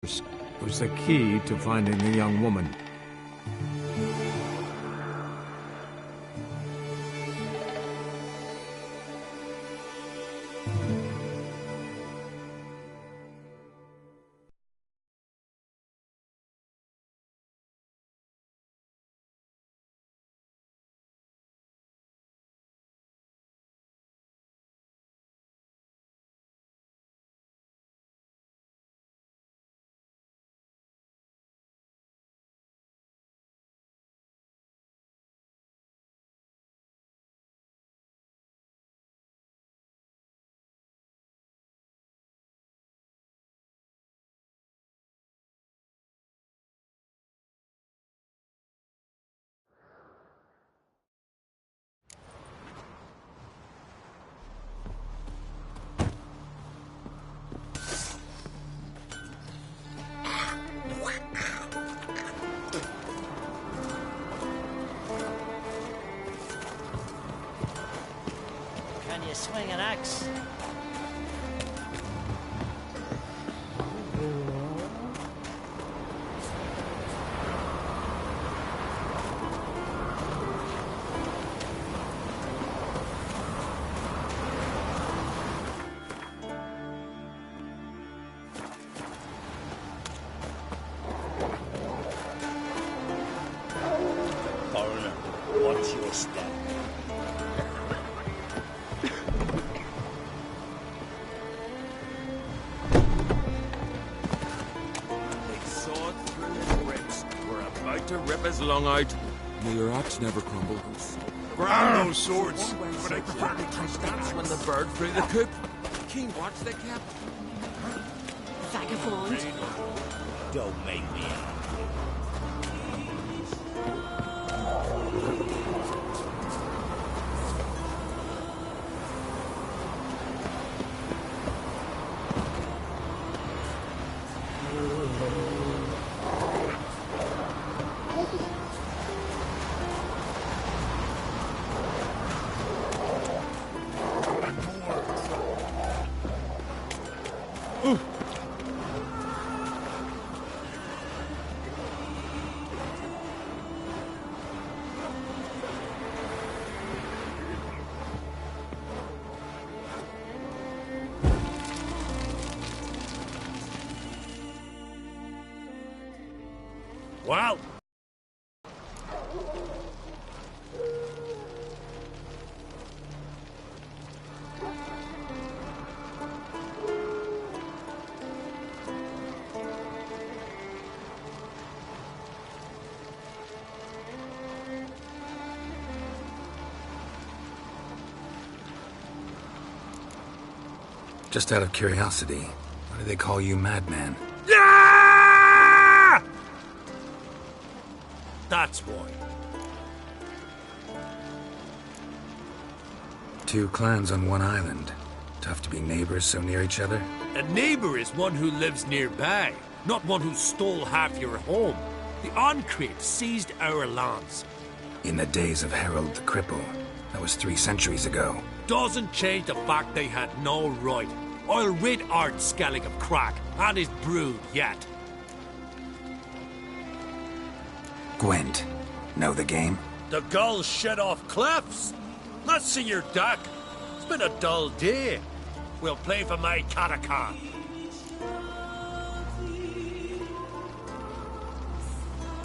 was the key to finding the young woman. Can you swing an axe? Foreigner, watch your step. To rip his lung out. May your axe never crumble. Grab those swords. But I prefer to touch that when the bird through the coop. Keen watch the cap. Vagabond. Don't make me angry. Well, Just out of curiosity, why do they call you Madman? yeah! That's why. Two clans on one island. Tough to be neighbors so near each other. A neighbor is one who lives nearby, not one who stole half your home. The Encrate seized our lands. In the days of Harold the Cripple. That was 3 centuries ago. Doesn't change the fact they had no right. I'll rid Art Skellig of crack and his brood yet. Gwent. Know the game? The gulls shit off cliffs. Let's see your duck. It's been a dull day. We'll play for my Catacan.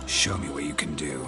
Show me what you can do.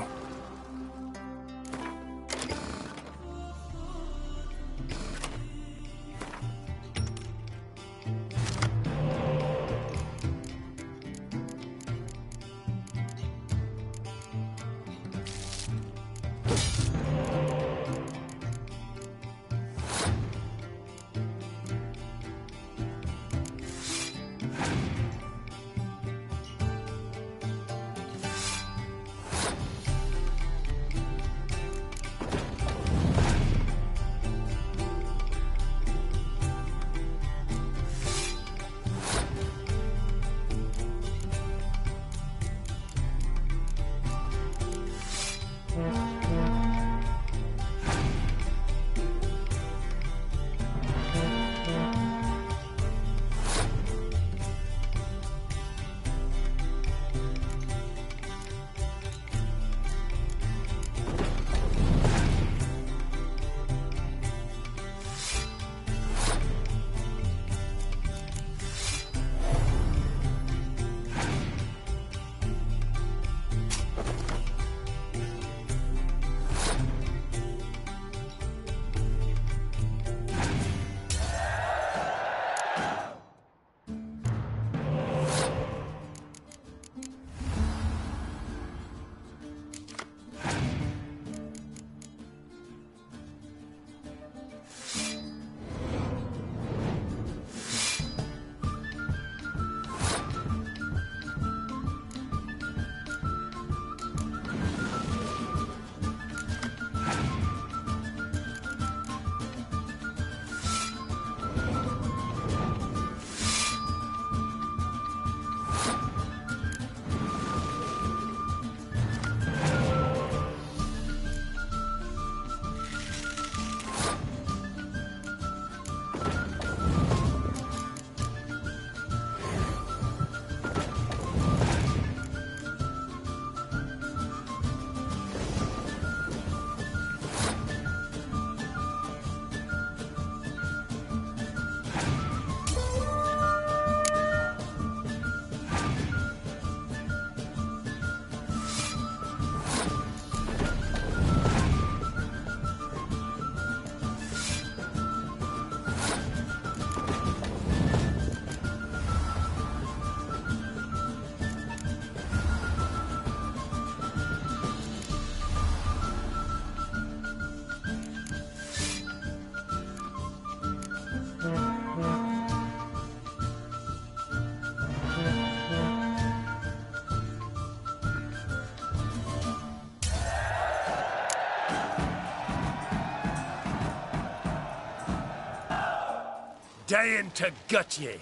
dying to gut ye.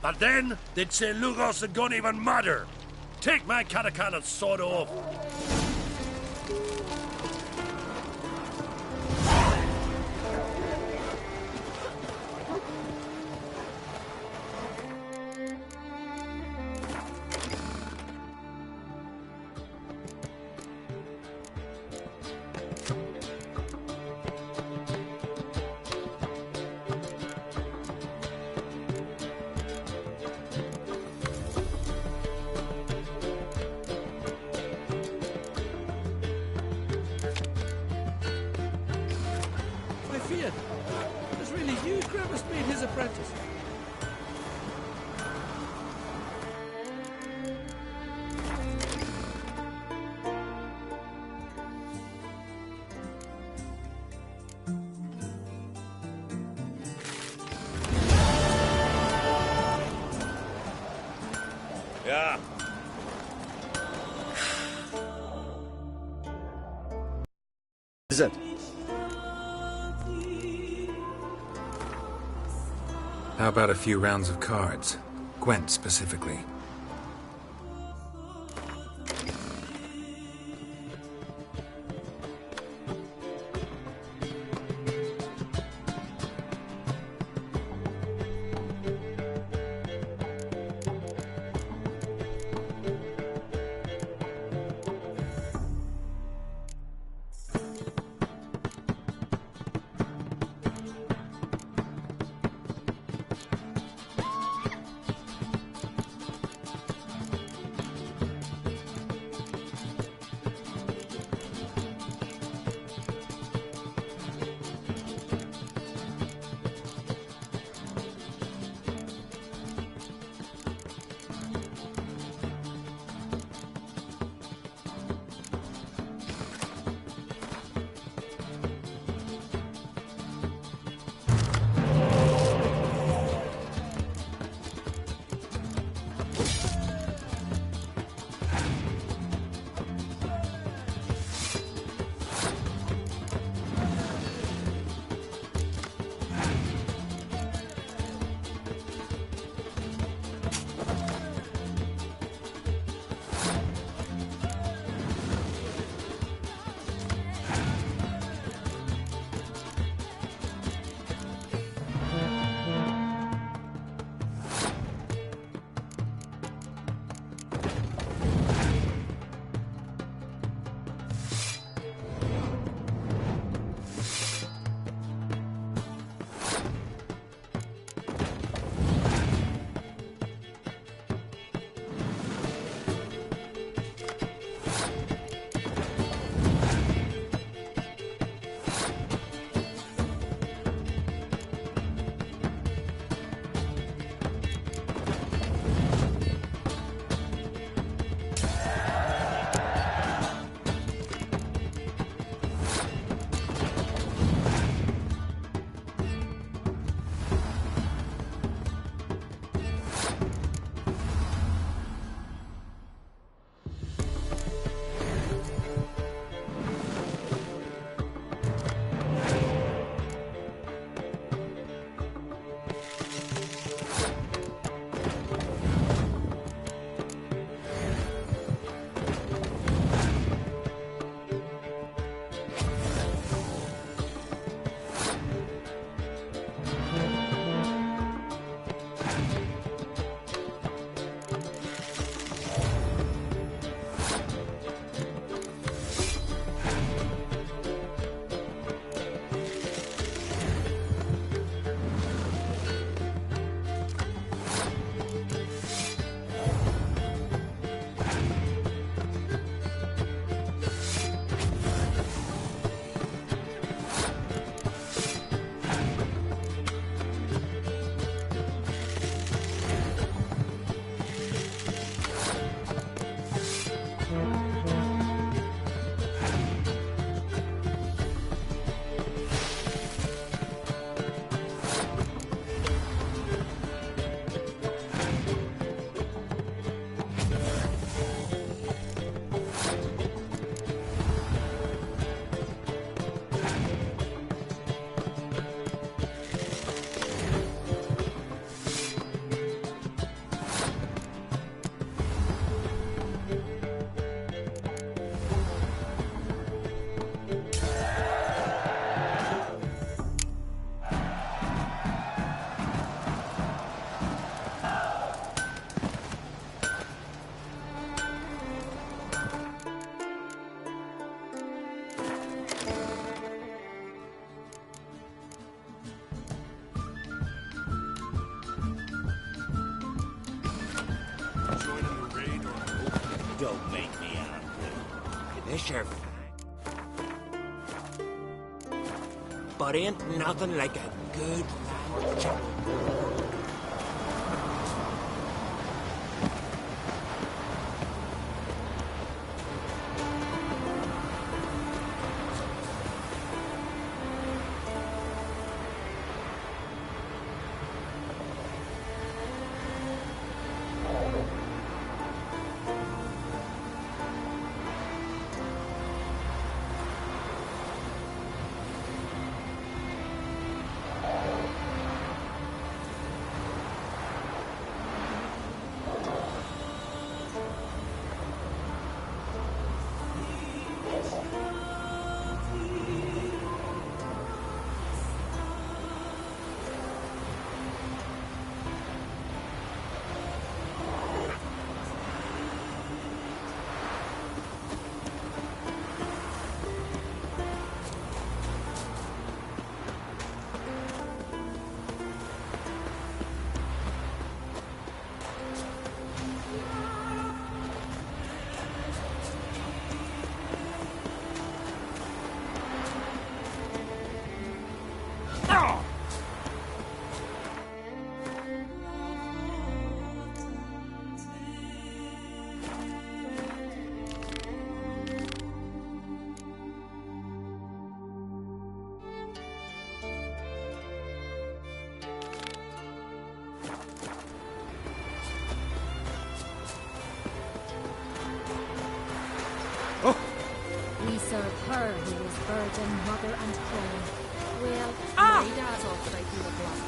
But then, they'd say Lugos and gun even matter. Take my Catacana's sword off. I feared. It was really you, Gravis, made his apprentice. Yeah. Is it? How about a few rounds of cards? Gwent specifically. Don't make me angry. This your but ain't nothing like a good lamb chop. We serve her who is virgin, mother, and queen. Well, my dad also like you the glass.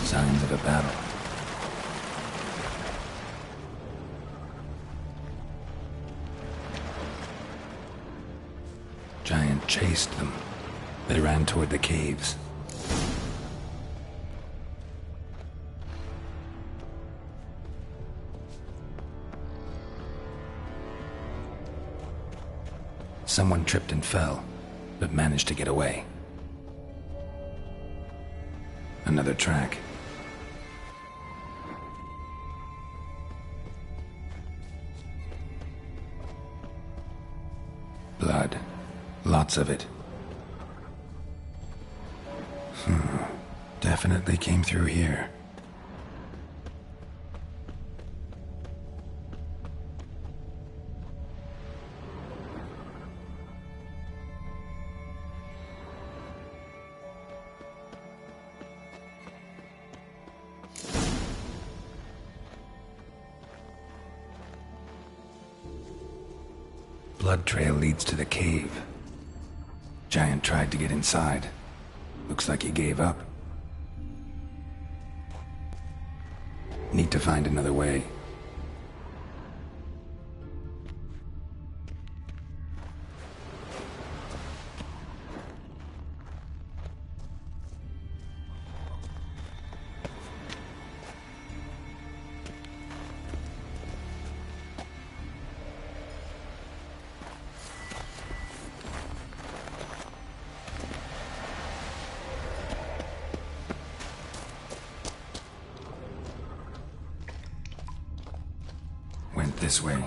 Signs of a battle. Giant chased them. They ran toward the caves. Someone tripped and fell, but managed to get away. Another track. Blood. Lots of it. Definitely came through here. Blood trail leads to the cave. Giant tried to get inside. Looks like he gave up. Need to find another way. Went this way.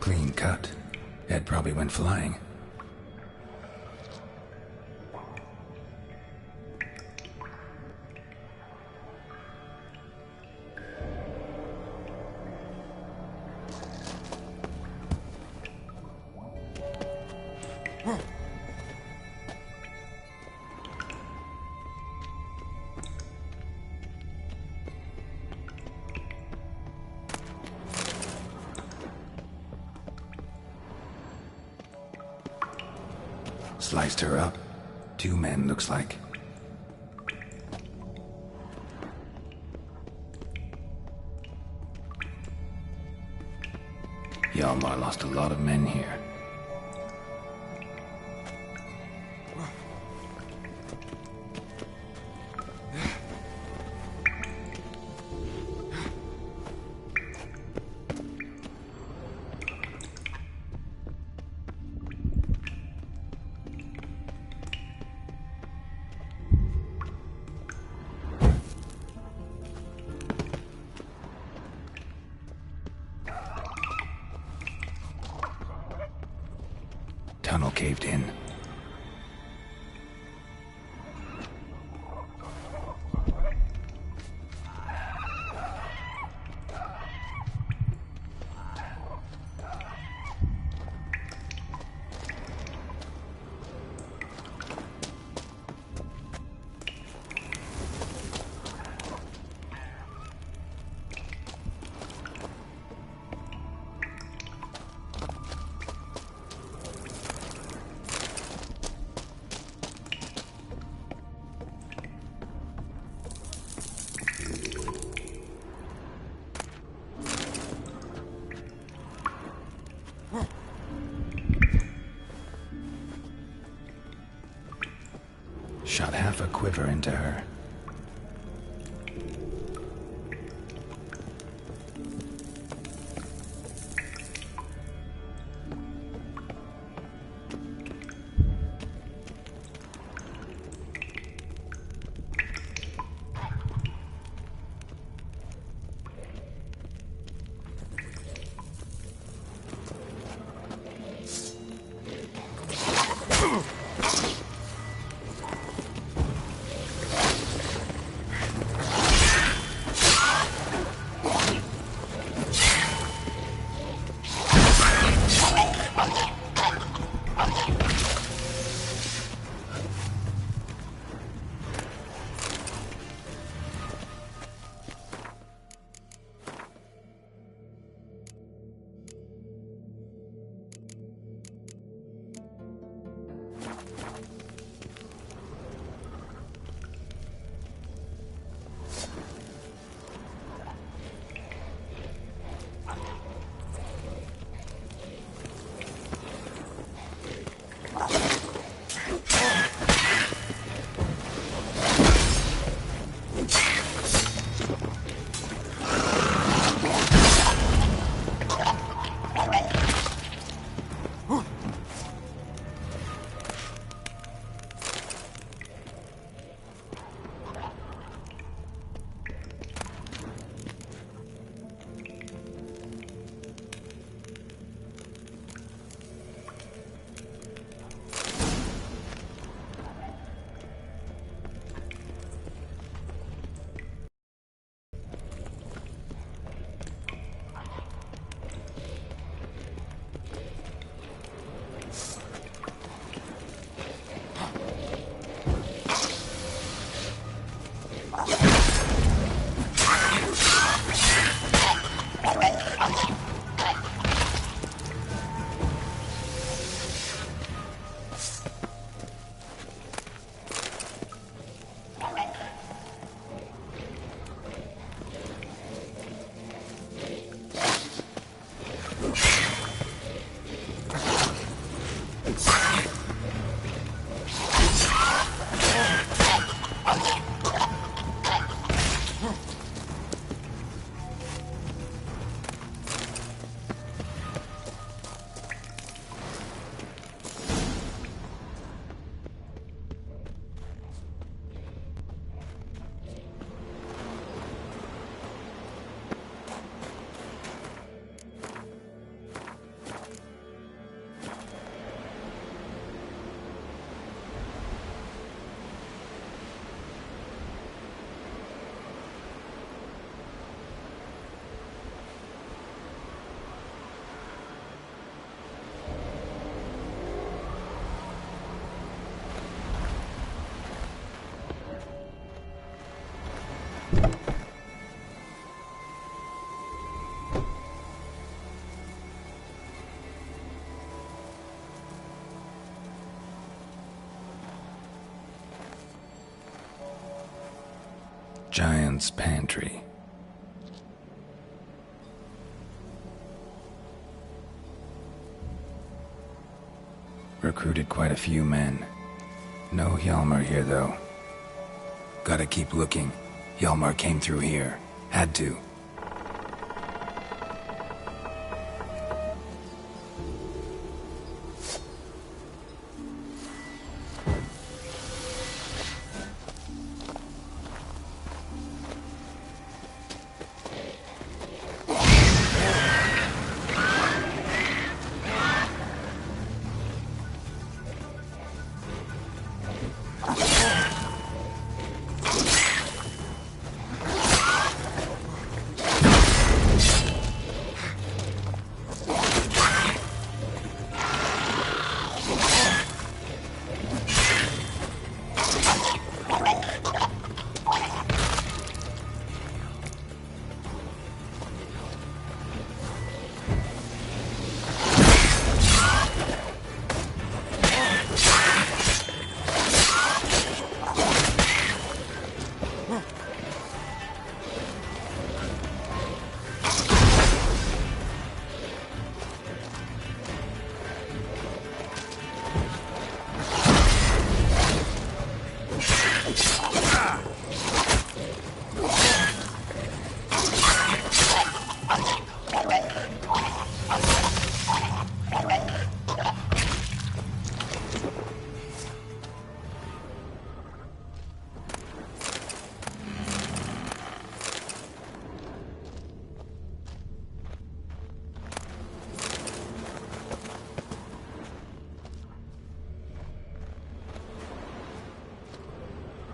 clean cut. Ed probably went flying. Sliced her up. 2 men, looks like. Hjalmar lost a lot of men here. Tunnel caved in. Shot half a quiver into her. Giant's pantry. Recruited quite a few men. No Hjalmar here, though. Gotta keep looking. Hjalmar came through here. Had to.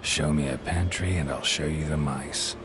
Show me a pantry and I'll show you the mice.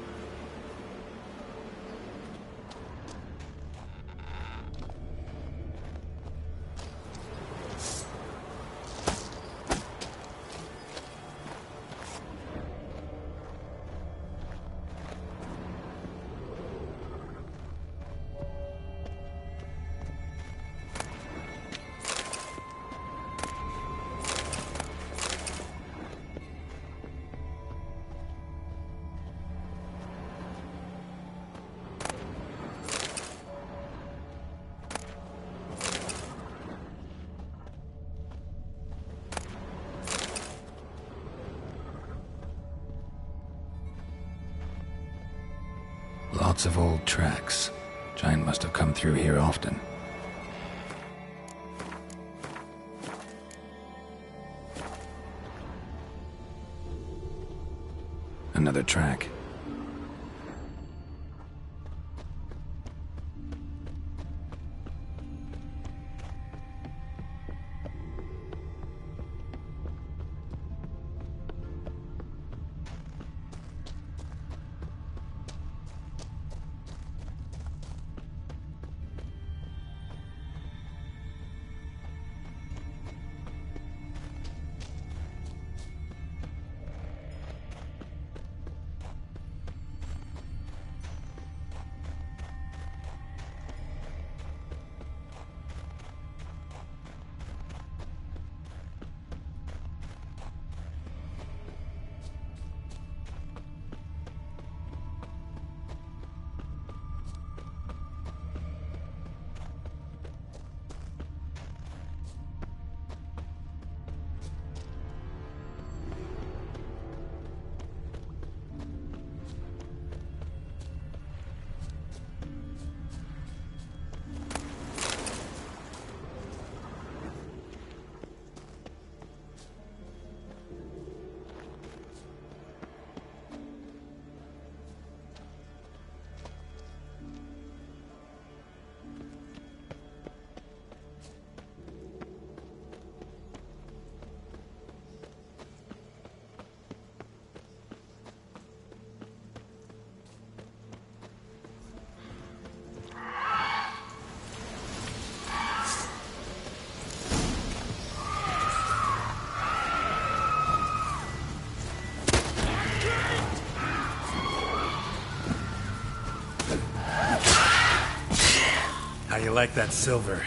Lots of old tracks. Giant must have come through here often. Another track. How you like that silver?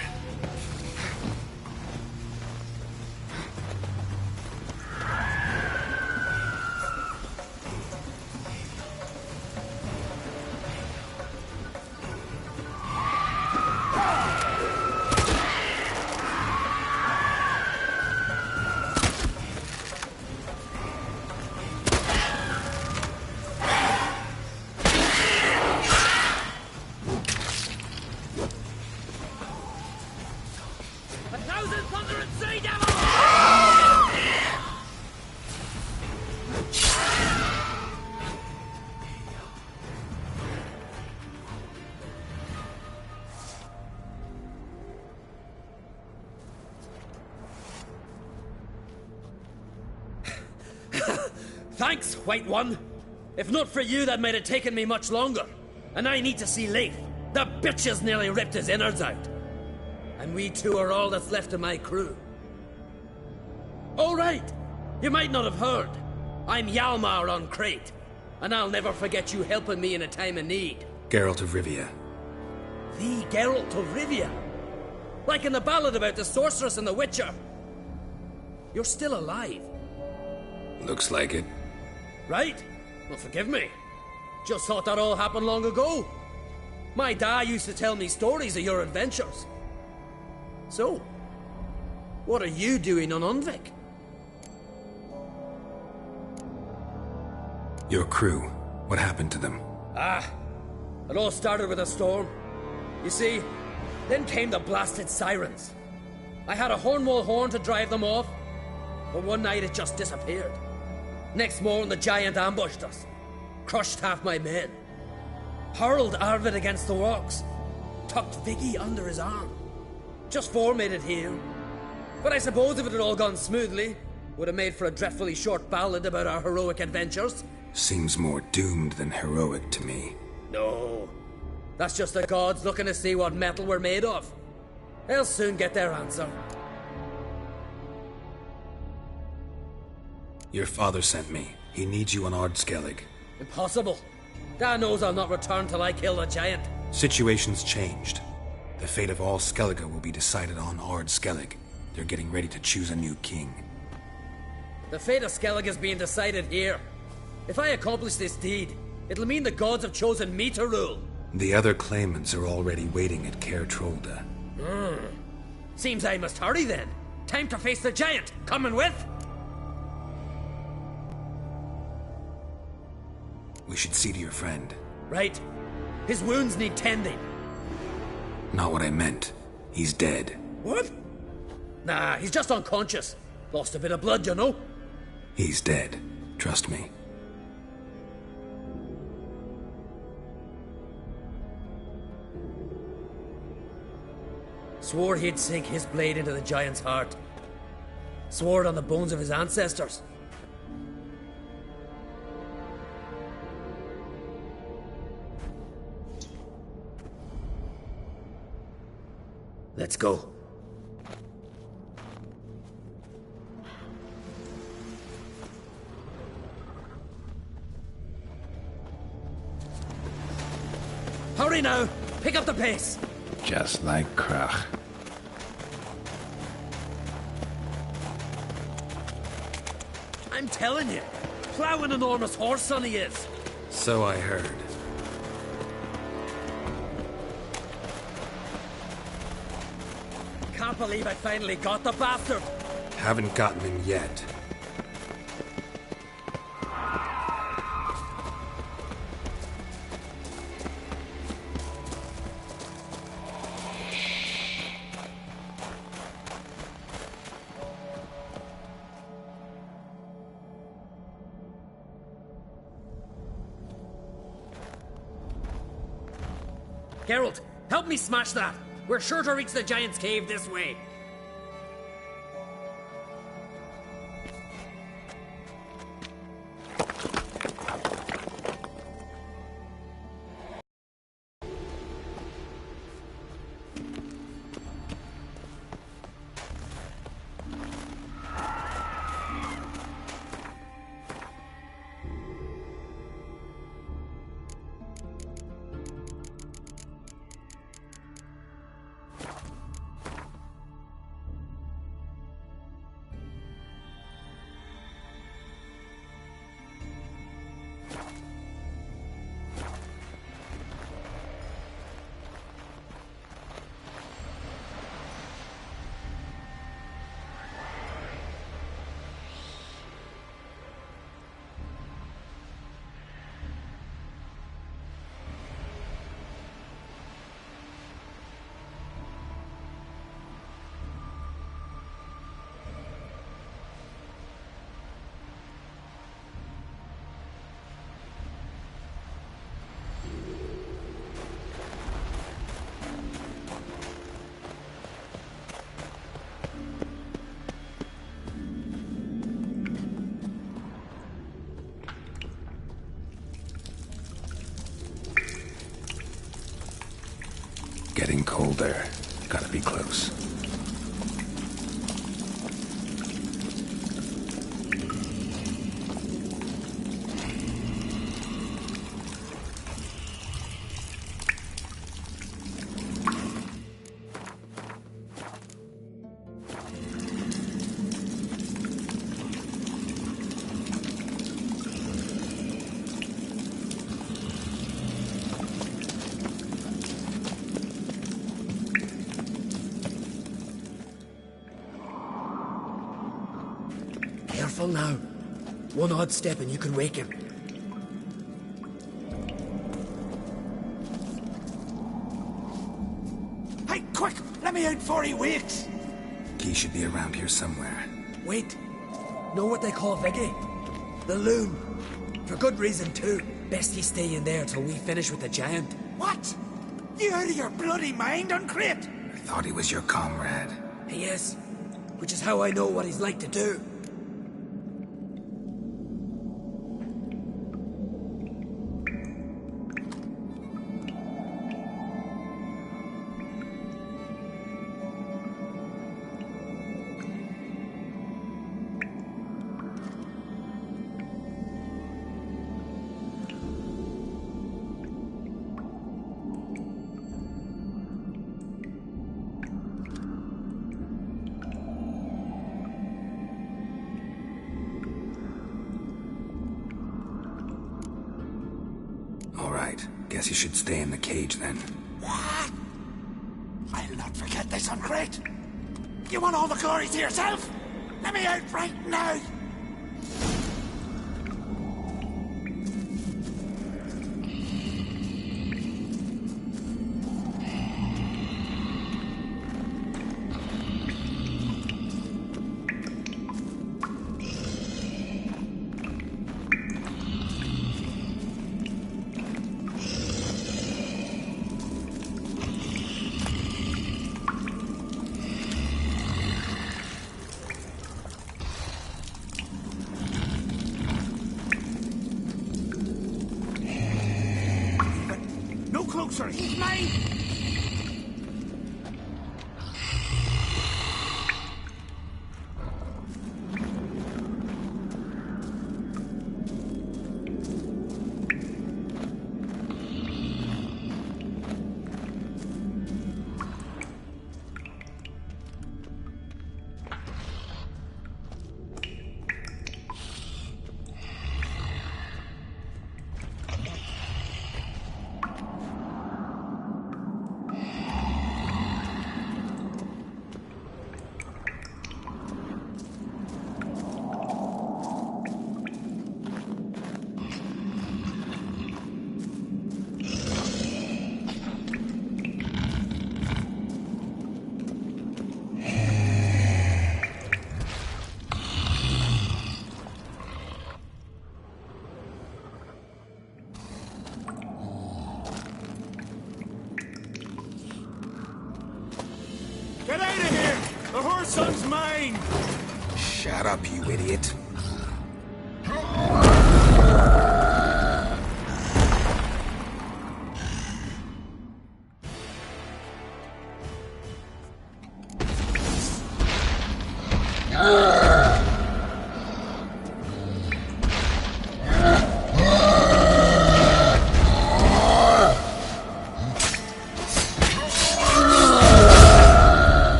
Thanks, White One. If not for you, that might have taken me much longer. And I need to see Leif. The bitch has nearly ripped his innards out. And we two are all that's left of my crew. All right. You might not have heard. I'm Hjalmar on Crate. And I'll never forget you helping me in a time of need. Geralt of Rivia. The Geralt of Rivia. Like in the ballad about the sorceress and the witcher. You're still alive. Looks like it. Right? Well, forgive me. Just thought that all happened long ago. My dad used to tell me stories of your adventures. So, what are you doing on Unvik? Your crew. What happened to them? It all started with a storm. You see, then came the blasted sirens. I had a Hornwall horn to drive them off, but one night it just disappeared. Next morning the giant ambushed us, crushed half my men, hurled Arvid against the rocks, tucked Viggy under his arm. Just four made it here. But I suppose if it had all gone smoothly, would have made for a dreadfully short ballad about our heroic adventures. Seems more doomed than heroic to me. No. That's just the gods looking to see what metal we're made of. They'll soon get their answer. Your father sent me. He needs you on Ard Skellig. Impossible. Dad knows I'll not return till I kill the giant. Situation's changed. The fate of all Skellige will be decided on Ard Skellig. They're getting ready to choose a new king. The fate of Skellig is being decided here. If I accomplish this deed, it'll mean the gods have chosen me to rule. The other claimants are already waiting at Caer Trolda. Seems I must hurry then. Time to face the giant. Coming with? We should see to your friend. Right. His wounds need tending. Not what I meant. He's dead. What? Nah, he's just unconscious. Lost a bit of blood, you know. He's dead. Trust me. Swore he'd sink his blade into the giant's heart. Swore it on the bones of his ancestors. Let's go. Hurry now! Pick up the pace! Just like Krach. I'm telling you, plow an enormous horse son he is. So I heard. Can't believe I finally got the bastard. Haven't gotten him yet. Geralt, help me smash that. We're sure to reach the giant's cave this way. getting colder. Gotta be close. Careful now. One odd step and you can wake him. Hey, quick! Let me out before he wakes! Key should be around here somewhere. Wait. Know what they call Viggy? The loon. For good reason too. Best he stay in there till we finish with the giant. What? You out of your bloody mind, Uncrate? I thought he was your comrade. He is. Which is how I know what he's like to do. Alright, guess you should stay in the cage then. What? I'll not forget this, Uncrate. You want all the glory to yourself? Let me out right now! No closer, he's mine! Get out of here! The whoreson's mine! Shut up, you idiot.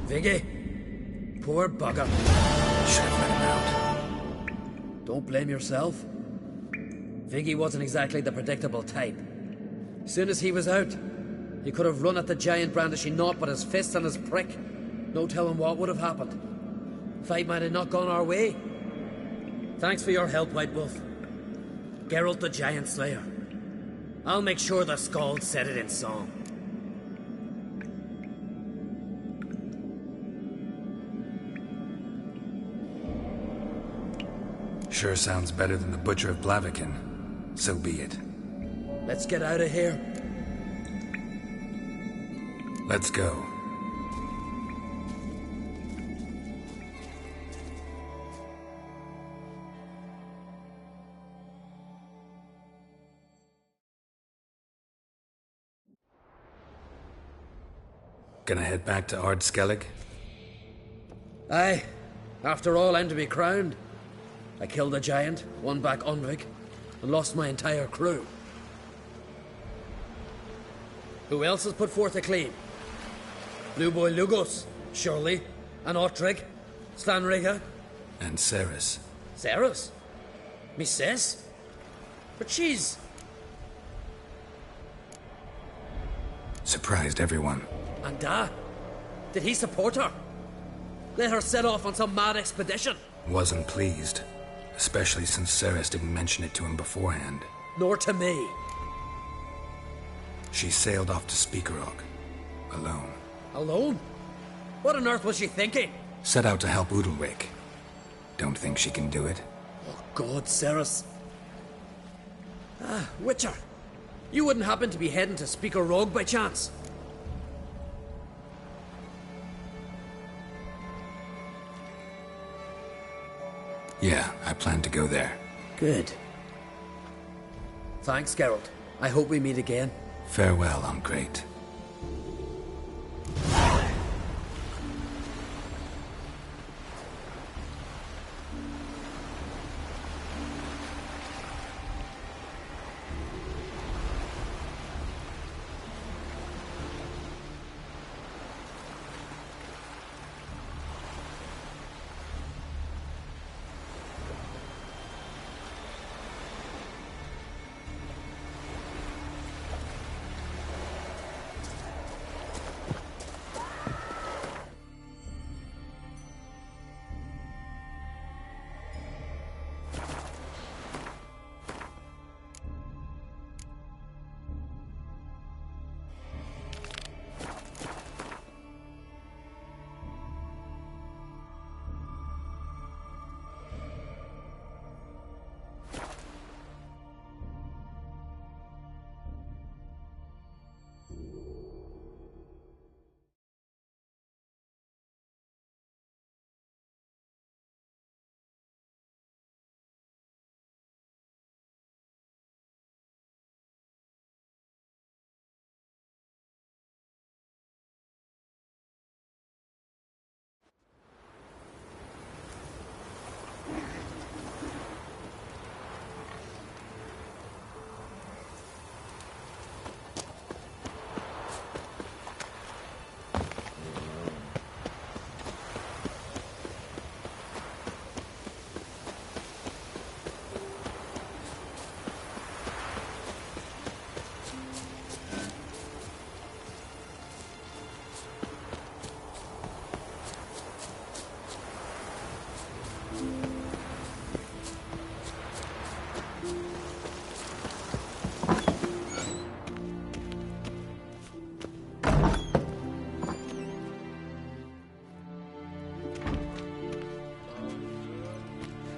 Viggy, poor bugger. Should have let him out. Don't blame yourself. Viggy wasn't exactly the predictable type. Soon as he was out, he could have run at the giant brandishing naught but his fist and his prick. No telling what would have happened. Fight might have not gone our way. Thanks for your help, White Wolf. Geralt the Giant Slayer. I'll make sure the Skald said it in song. Sure sounds better than the Butcher of Blaviken. So be it. Let's get out of here. Let's go. Gonna head back to Ard Skellig? Aye. After all, I'm to be crowned. I killed a giant, won back Unvik, and lost my entire crew. Who else has put forth a claim? Blue Boy Lugos, surely, and Ottrig, Stanriga. And Ceres. Ceres? Me sis? But she's... Surprised everyone. And did he support her? Let her set off on some mad expedition? Wasn't pleased. Especially since Ceres didn't mention it to him beforehand. Nor to me. She sailed off to Speakerog. Alone. Alone? What on earth was she thinking? Set out to help Udalric. Don't think she can do it? Oh God, Ceres. Witcher. You wouldn't happen to be heading to Speaker Rogue by chance? Yeah, I plan to go there. Good. Thanks, Geralt. I hope we meet again. Farewell, I'm great.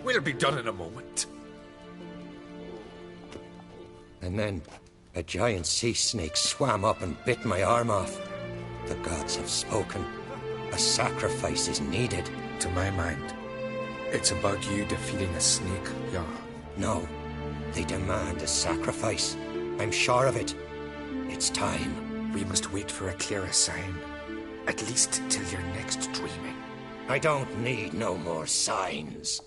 We'll be done in a moment. And then a giant sea snake swam up and bit my arm off. The gods have spoken. A sacrifice is needed. To my mind, it's about you defeating a snake, Jarl. No, they demand a sacrifice. I'm sure of it. It's time. We must wait for a clearer sign. At least till your next dreaming. I don't need no more signs.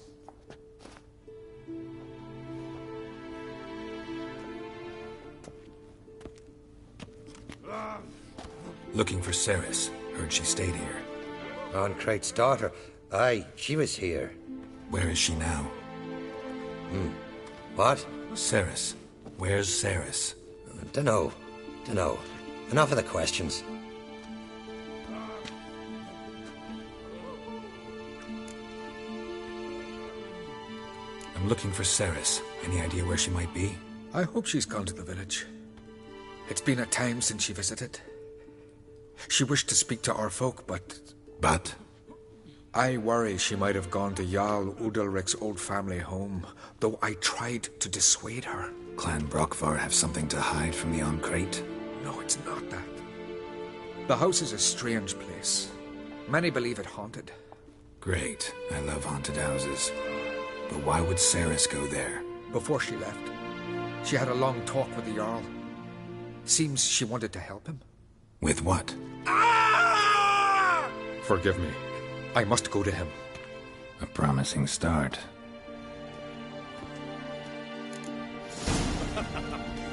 Looking for Ceres. Heard she stayed here. Oncrate's daughter. Aye, she was here. Where is she now? What? Ceres. Where's Ceres? Dunno. Enough of the questions. I'm looking for Ceres. Any idea where she might be? I hope she's gone to the village. It's been a time since she visited. She wished to speak to our folk, but... But? I worry she might have gone to Jarl Udalric's old family home, though I tried to dissuade her. Clan Brockvar have something to hide from the Oncrate? No, it's not that. The house is a strange place. Many believe it haunted. Great. I love haunted houses. But why would Ceres go there? Before she left, she had a long talk with the Jarl. Seems she wanted to help him. With what? Forgive me. I must go to him. A promising start.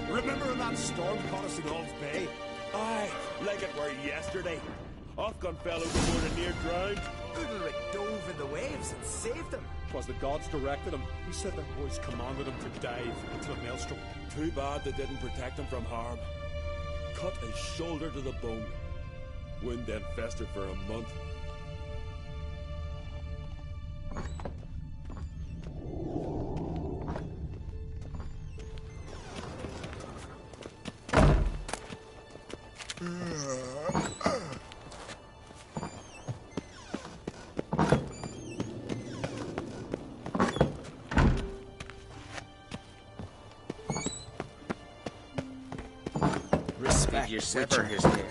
Remember when that storm caught us in Ald's Bay? Aye, like it were yesterday. Off-gun fell overboard and near drowned. Udalric dove in the waves and saved him. 'Twas the gods directed him. He said their voice commanded him to dive into the maelstrom. Too bad they didn't protect him from harm. Cut his shoulder to the bone. Wound then festered for a month. Respect You sever his head.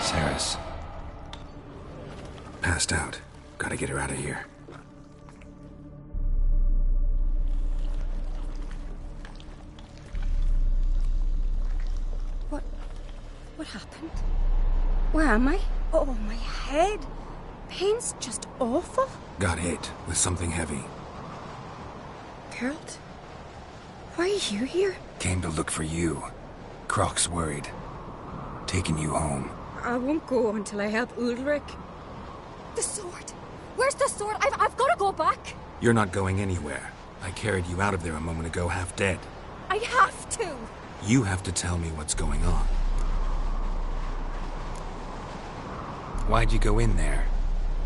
Ceres. Passed out. Gotta get her out of here. What happened? Where am I? Oh, my head. Pain's just awful. Got hit with something heavy. Geralt? Why are you here? Came to look for you. Croc's worried. Taking you home. I won't go until I help Udalric. The sword! Where's the sword? I've got to go back! You're not going anywhere. I carried you out of there a moment ago half dead. I have to! You have to tell me what's going on. Why'd you go in there?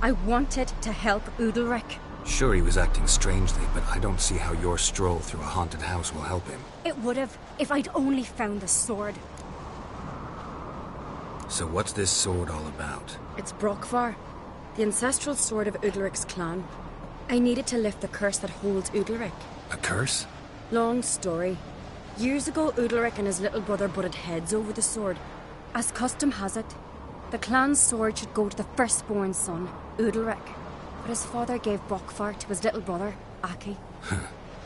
I wanted to help Udalric. Sure, he was acting strangely, but I don't see how your stroll through a haunted house will help him. It would have, if I'd only found the sword. So what's this sword all about? It's Brockvar, the ancestral sword of Udalric's clan. I needed to lift the curse that holds Udalric. A curse? Long story. Years ago, Udalric and his little brother butted heads over the sword. As custom has it, the clan's sword should go to the firstborn son, Udalric. But his father gave Brockvar to his little brother, Aki.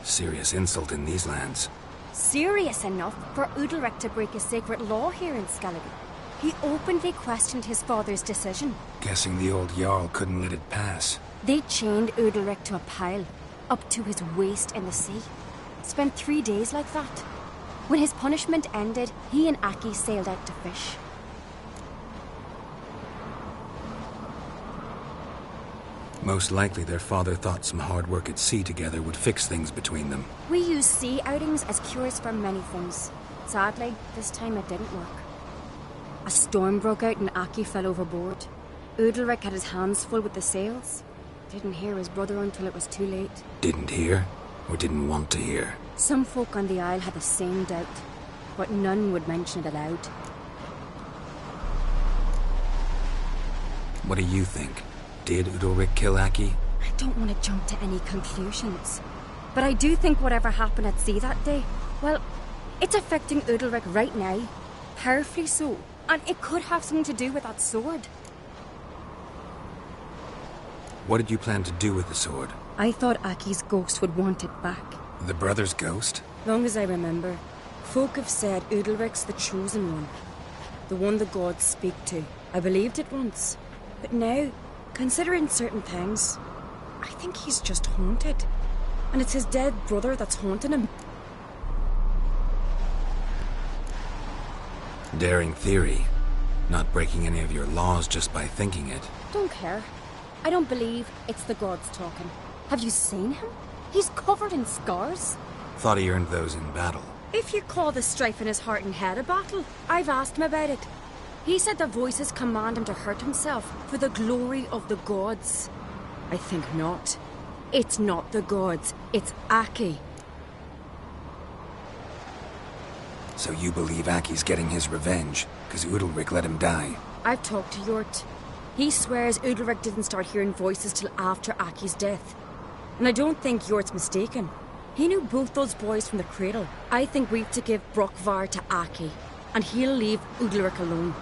Serious insult in these lands. Serious enough for Udalric to break a sacred law here in Skyrim. He openly questioned his father's decision. Guessing the old Jarl couldn't let it pass. They chained Udalric to a pile, up to his waist in the sea. Spent 3 days like that. When his punishment ended, he and Aki sailed out to fish. Most likely their father thought some hard work at sea together would fix things between them. We use sea outings as cures for many things. Sadly, this time it didn't work. A storm broke out and Aki fell overboard. Udalric had his hands full with the sails. Didn't hear his brother until it was too late. Didn't hear? Or didn't want to hear? Some folk on the Isle had the same doubt, but none would mention it aloud. What do you think? Did Udalric kill Aki? I don't want to jump to any conclusions, but I do think whatever happened at sea that day, well, it's affecting Udalric right now, powerfully so, and it could have something to do with that sword. What did you plan to do with the sword? I thought Aki's ghost would want it back. The brother's ghost? Long as I remember, folk have said Udalric's the chosen one. The one the gods speak to. I believed it once. But now, considering certain things, I think he's just haunted. And it's his dead brother that's haunting him. Daring theory. Not breaking any of your laws just by thinking it. Don't care. I don't believe it's the gods talking. Have you seen him? He's covered in scars. Thought he earned those in battle. If you call the strife in his heart and head a battle, I've asked him about it. He said the voices command him to hurt himself for the glory of the gods. I think not. It's not the gods, it's Aki. So you believe Aki's getting his revenge, because Udalric let him die? I've talked to Yort. He swears Udalric didn't start hearing voices till after Aki's death. And I don't think Yort's mistaken. He knew both those boys from the cradle. I think we've to give Brokvar to Aki, and he'll leave Udalric alone.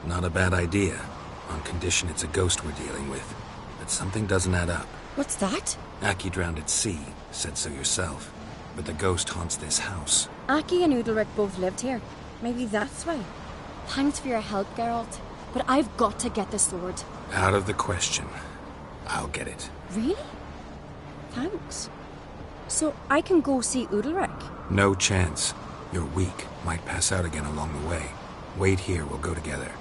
Not a bad idea, on condition it's a ghost we're dealing with. But something doesn't add up. What's that? Aki drowned at sea, said so yourself. But the ghost haunts this house. Aki and Udalric both lived here. Maybe that's why. Thanks for your help, Geralt. But I've got to get the sword. Out of the question. I'll get it. Really? Thanks. So I can go see Udalric? No chance. You're weak. Might pass out again along the way. Wait here, we'll go together.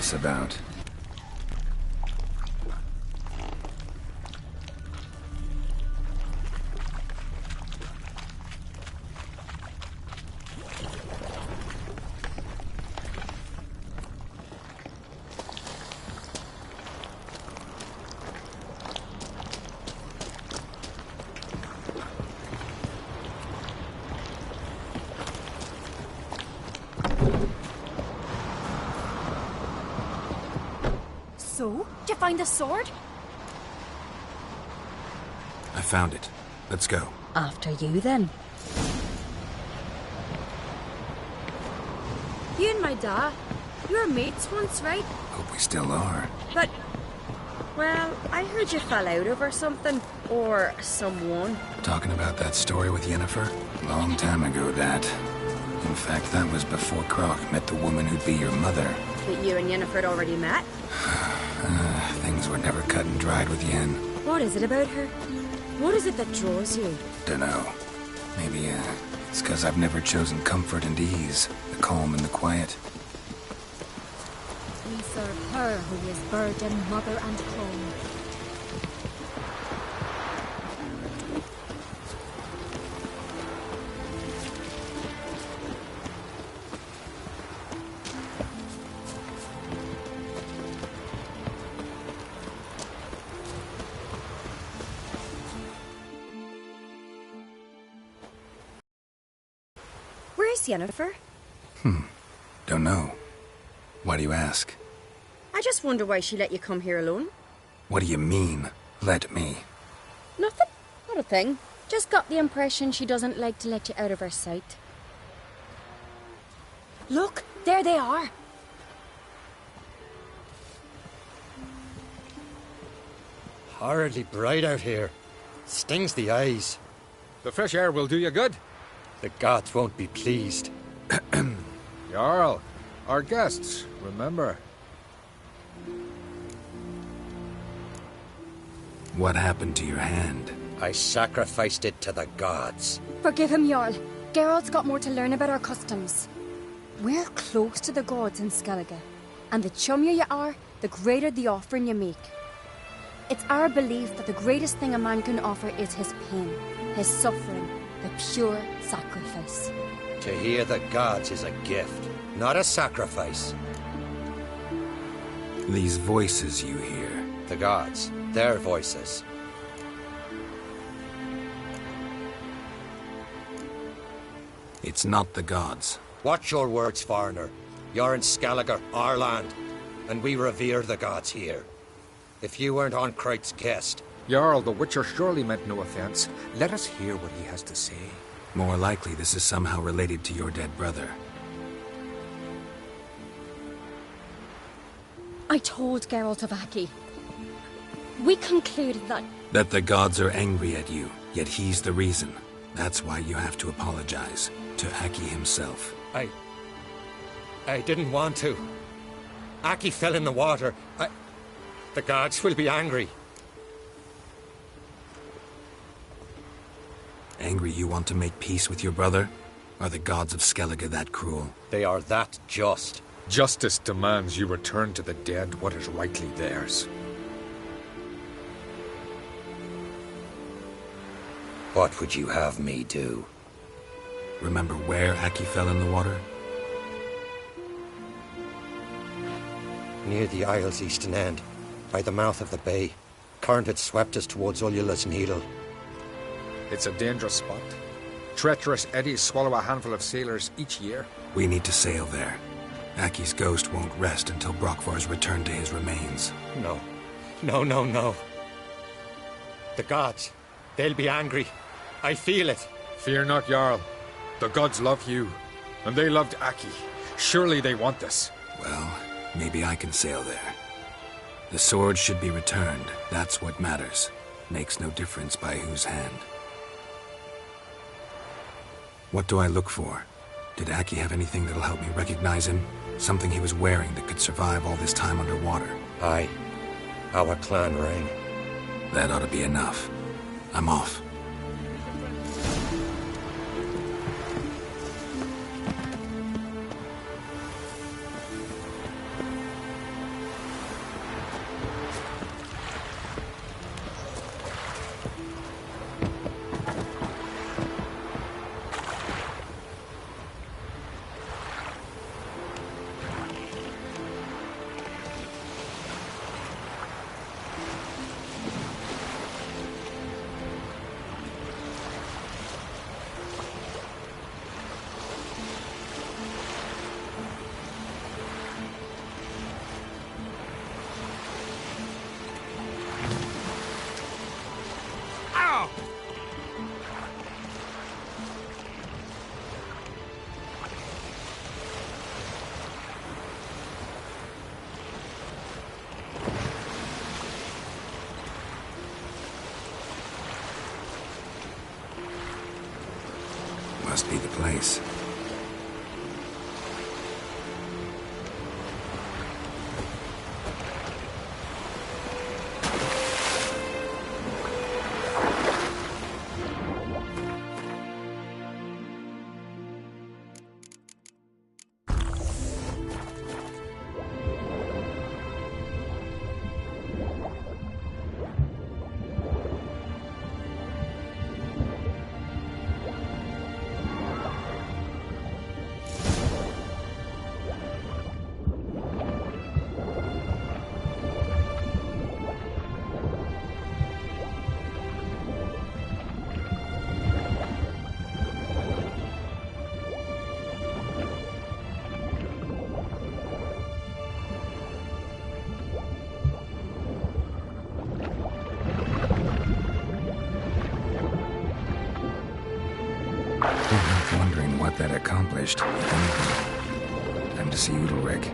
this about? So, did you find the sword? I found it. Let's go. After you, then. You and my dad, you were mates once, right? Hope we still are. But, well, I heard you fell out over something. Or someone. Talking about that story with Yennefer? Long time ago, that. In fact, that was before Croc met the woman who'd be your mother. That you and Yennefer had already met? Things were never cut and dried with Yen. What is it about her? What is it that draws you? Dunno. Maybe, it's 'cause I've never chosen comfort and ease, the calm and the quiet. We serve her who is burden, mother, and home. Where's Yennefer? Don't know. Why do you ask? I just wonder why she let you come here alone. What do you mean, let me? Nothing. Not a thing. Just got the impression she doesn't like to let you out of her sight. Look, there they are. Horridly bright out here. Stings the eyes. The fresh air will do you good. The gods won't be pleased. Jarl, our guests, remember. What happened to your hand? I sacrificed it to the gods. Forgive him, Jarl. Geralt's got more to learn about our customs. We're close to the gods in Skellige, and the chummier you are, the greater the offering you make. It's our belief that the greatest thing a man can offer is his pain, his suffering, the pure sacrifice. To hear the gods is a gift, not a sacrifice. These voices you hear. The gods, their voices. It's not the gods. Watch your words, foreigner. You're in Skellige, our land, and we revere the gods here. If you weren't Onkreit's guest... Jarl, the Witcher surely meant no offense. Let us hear what he has to say. More likely this is somehow related to your dead brother. I told Geralt of Aki. We concluded that... That the gods are angry at you, yet he's the reason. That's why you have to apologize. To Aki himself. I didn't want to. Aki fell in the water. The gods will be angry. Angry you want to make peace with your brother? Are the gods of Skellige that cruel? They are that just. Justice demands you return to the dead what is rightly theirs. What would you have me do? Remember where Aki fell in the water? Near the Isle's eastern end, by the mouth of the bay. Current had swept us towards Ullula's Needle. It's a dangerous spot. Treacherous eddies swallow a handful of sailors each year. We need to sail there. Aki's ghost won't rest until Brokvar's returned to his remains. No. No. The gods, they'll be angry. I feel it. Fear not, Jarl. The gods love you, and they loved Aki. Surely they want this. Well, maybe I can sail there. The sword should be returned. That's what matters. Makes no difference by whose hand. What do I look for? Did Aki have anything that'll help me recognize him? Something he was wearing that could survive all this time underwater? Aye. Our clan ring. That ought to be enough. I'm off. Must be the place. Wondering what that accomplished, if anything. Time to see Udalric.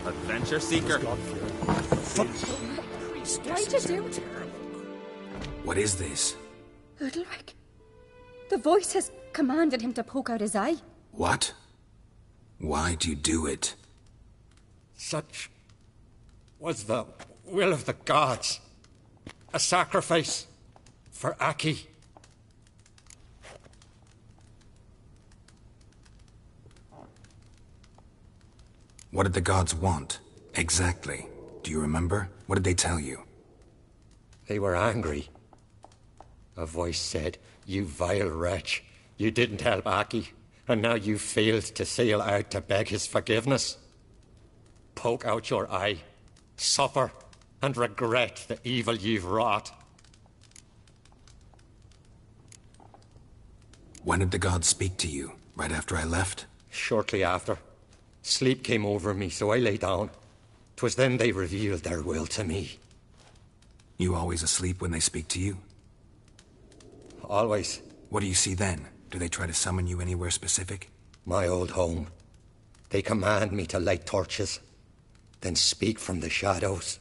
Adventure seeker. Why'd you do it? What is this? Udalric. The voice has commanded him to poke out his eye. What? Why'd you do it? Such was the will of the gods. A sacrifice for Aki. What did the gods want? Exactly. Do you remember? What did they tell you? They were angry. A voice said, "You vile wretch, you didn't help Aki, and now you failed to sail out to beg his forgiveness. Poke out your eye, suffer, and regret the evil you've wrought." When did the gods speak to you? Right after I left? Shortly after. Sleep came over me, so I lay down. 'Twas then they revealed their will to me. You always asleep when they speak to you? Always. What do you see then? Do they try to summon you anywhere specific? My old home. They command me to light torches, then speak from the shadows.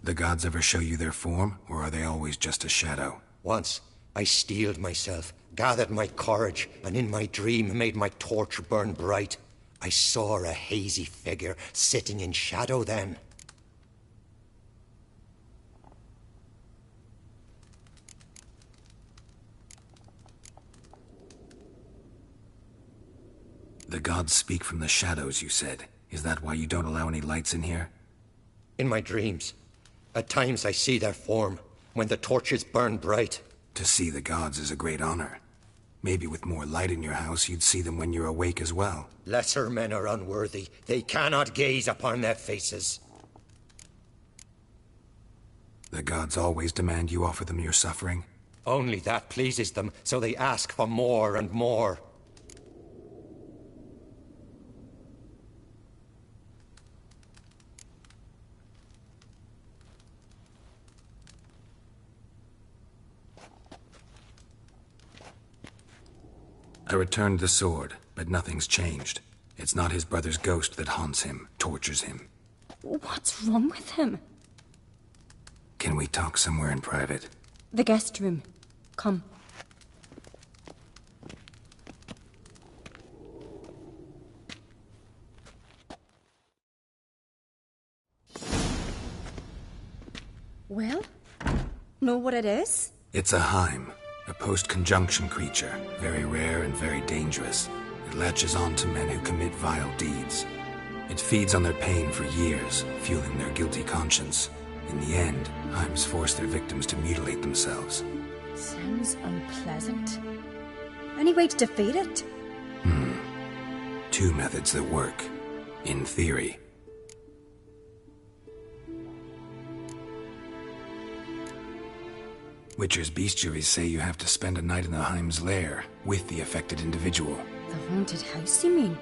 The gods ever show you their form, or are they always just a shadow? Once, I steeled myself, gathered my courage, and in my dream made my torch burn bright. I saw a hazy figure sitting in shadow then. The gods speak from the shadows, you said. Is that why you don't allow any lights in here? In my dreams. At times I see their form, when the torches burn bright. To see the gods is a great honor. Maybe with more light in your house, you'd see them when you're awake as well. Lesser men are unworthy. They cannot gaze upon their faces. The gods always demand you offer them your suffering? Only that pleases them, so they ask for more and more. I returned the sword, but nothing's changed. It's not his brother's ghost that haunts him, tortures him. What's wrong with him? Can we talk somewhere in private? The guest room. Come. Well? Know what it is? It's a Heim, a post-conjunction creature, very rare and very dangerous. It latches on to men who commit vile deeds. It feeds on their pain for years, fueling their guilty conscience. In the end, Heims force their victims to mutilate themselves. Sounds unpleasant. Any way to defeat it? Two methods that work. In theory. Witcher's bestiaries say you have to spend a night in the Heim's lair, with the affected individual. The haunted house, you mean?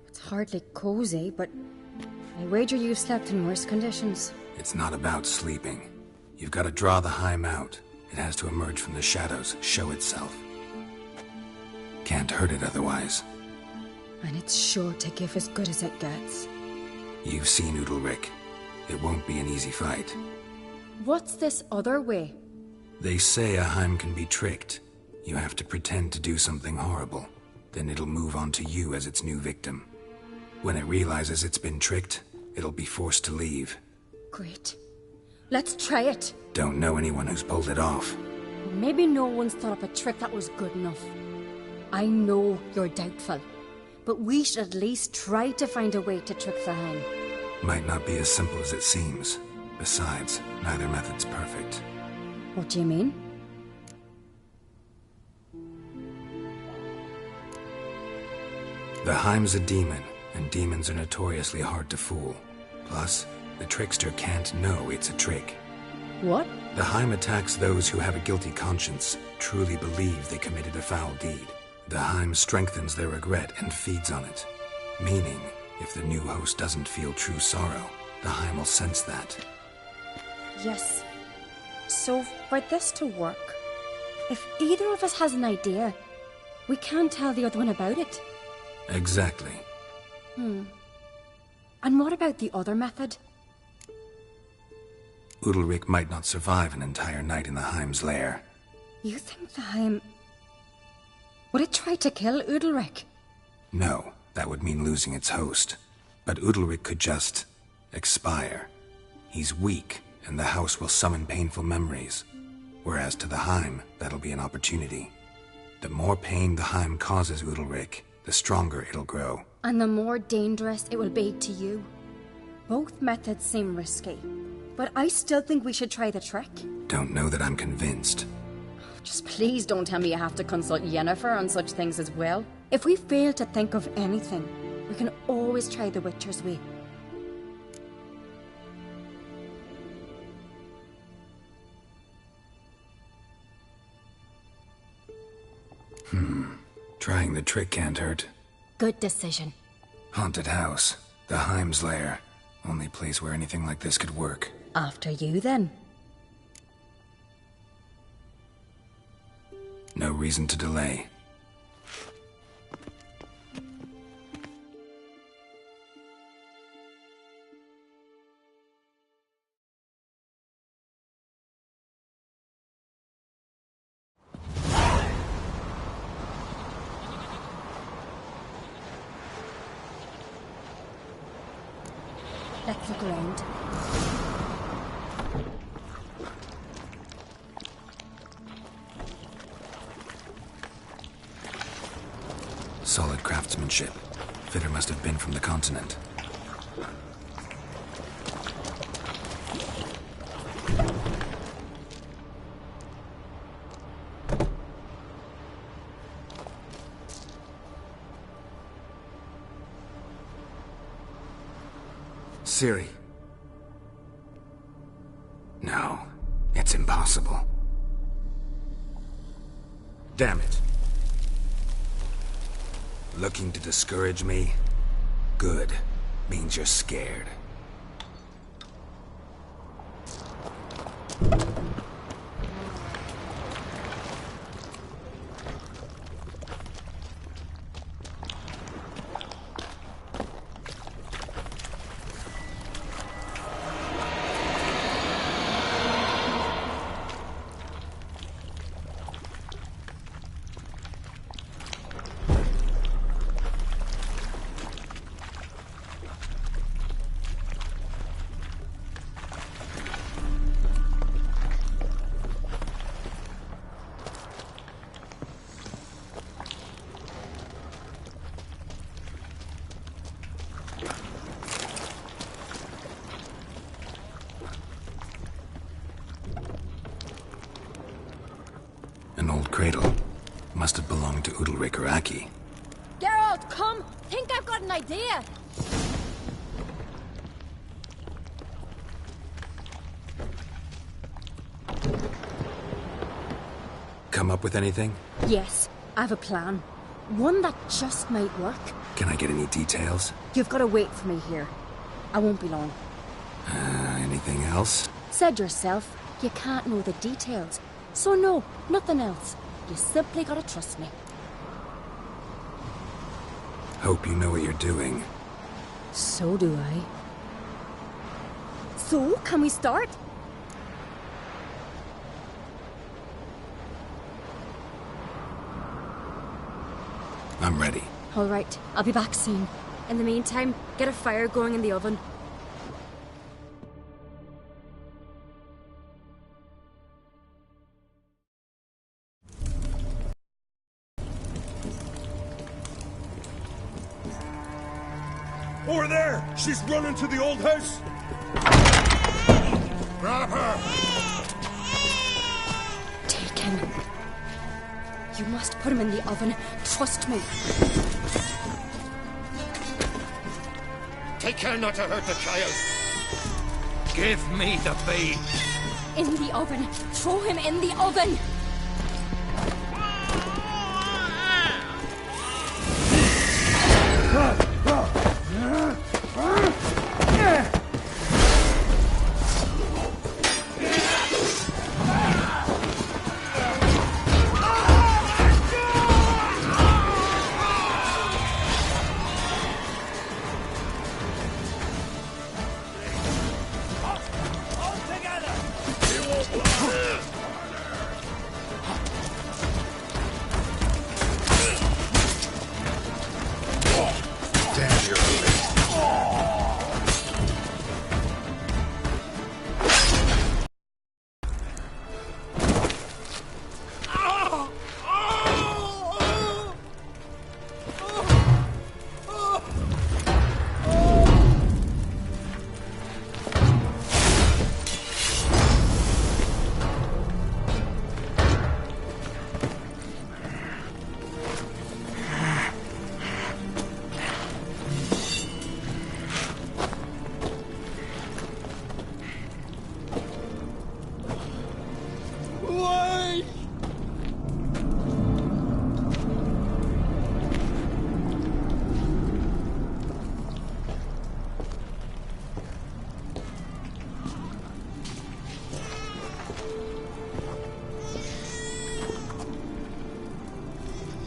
It's hardly cozy, but I wager you've slept in worse conditions. It's not about sleeping. You've got to draw the Heim out. It has to emerge from the shadows, show itself. Can't hurt it otherwise. And it's sure to give as good as it gets. You've seen Udalric. It won't be an easy fight. What's this other way? They say a Heim can be tricked. You have to pretend to do something horrible. Then it'll move on to you as its new victim. When it realizes it's been tricked, it'll be forced to leave. Great. Let's try it. Don't know anyone who's pulled it off. Maybe no one's thought up a trick that was good enough. I know you're doubtful, but we should at least try to find a way to trick the Heim. Might not be as simple as it seems. Besides, neither method's perfect. What do you mean? The Heim's a demon, and demons are notoriously hard to fool. Plus, the trickster can't know it's a trick. What? The Heim attacks those who have a guilty conscience, truly believe they committed a foul deed. The Heim strengthens their regret and feeds on it. Meaning, if the new host doesn't feel true sorrow, the Heim will sense that. Yes. So, for this to work, if either of us has an idea, we can't tell the other one about it. Exactly. And what about the other method? Udalric might not survive an entire night in the Heim's lair. You think the Heim... Would it try to kill Udalric? No, that would mean losing its host. But Udalric could just... expire. He's weak, and the house will summon painful memories. Whereas to the Heim, that'll be an opportunity. The more pain the Heim causes Udalric, the stronger it'll grow. And the more dangerous it will be to you. Both methods seem risky, but I still think we should try the trick. Don't know that I'm convinced. Just please don't tell me you have to consult Yennefer on such things as well. If we fail to think of anything, we can always try the Witcher's way. Trying the trick can't hurt. Good decision. Haunted house. The Heim's lair. Only place where anything like this could work. After you, then. No reason to delay. Let's look around. Solid craftsmanship. Fitter must have been from the continent. Ciri. No, it's impossible. Damn it. Looking to discourage me? Good. Means you're scared. An old cradle. Must have belonged to Udalric or Aki. Geralt, come! Think I've got an idea! Come up with anything? Yes, I have a plan. One that just might work. Can I get any details? You've got to wait for me here. I won't be long. Anything else? Said yourself, you can't know the details. So no, nothing else. You simply gotta trust me. Hope you know what you're doing. So do I. So, can we start? I'm ready. All right, I'll be back soon. In the meantime, get a fire going in the oven. Over there! She's running to the old house! Grab her! Take him. You must put him in the oven. Trust me. Take care not to hurt the child. Give me the babe. In the oven. Throw him in the oven.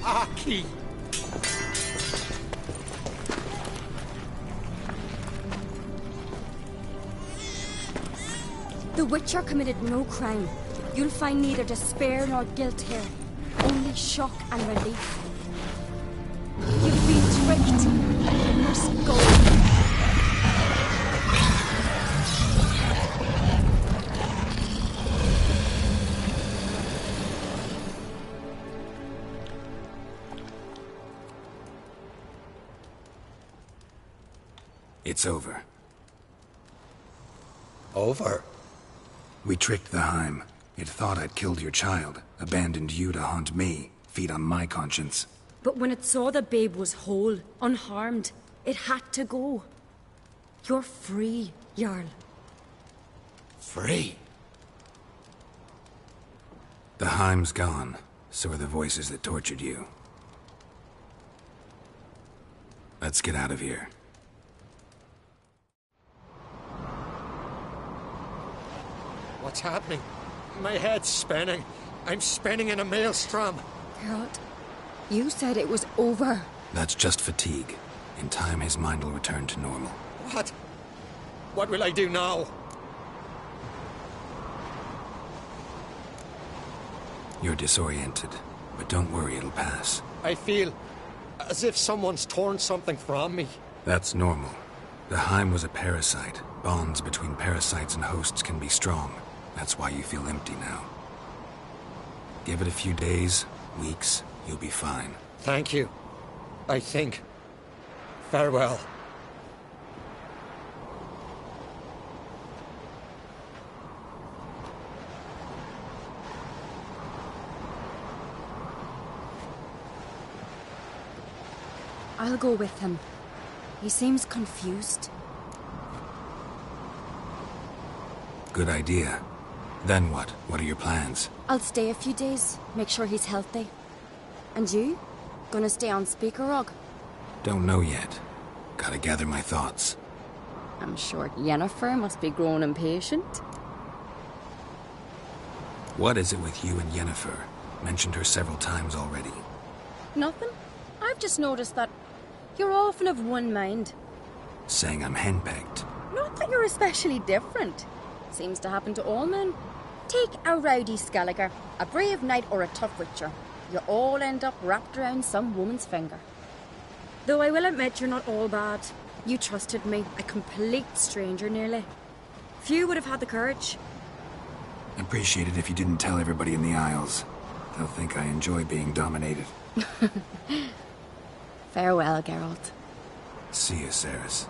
Aki! The Witcher committed no crime. You'll find neither despair nor guilt here. Only shock and relief. You've been tricked. You must go. It's over. Over? We tricked the Heim. It thought I'd killed your child, abandoned you to haunt me, feed on my conscience. But when it saw the babe was whole, unharmed, it had to go. You're free, Jarl. Free? The Heim's gone, so are the voices that tortured you. Let's get out of here. What's happening? My head's spinning. I'm spinning in a maelstrom. Geralt, you said it was over. That's just fatigue. In time, his mind will return to normal. What? What will I do now? You're disoriented, but don't worry, it'll pass. I feel as if someone's torn something from me. That's normal. The Heim was a parasite. Bonds between parasites and hosts can be strong. That's why you feel empty now. Give it a few days, weeks, you'll be fine. Thank you. I think. Farewell. I'll go with him. He seems confused. Good idea. Then what? What are your plans? I'll stay a few days, make sure he's healthy. And you? Gonna stay on Speaker Rog? Don't know yet. Gotta gather my thoughts. I'm sure Yennefer must be growing impatient. What is it with you and Yennefer? Mentioned her several times already. Nothing. I've just noticed that you're often of one mind. Saying I'm henpecked. Not that you're especially different. Seems to happen to all men. Take a rowdy Skelliger, a brave knight or a tough witcher. You all end up wrapped around some woman's finger. Though I will admit you're not all bad. You trusted me, a complete stranger nearly. Few would have had the courage. Appreciate it if you didn't tell everybody in the Isles. They'll think I enjoy being dominated. Farewell, Geralt. See you, Ceres.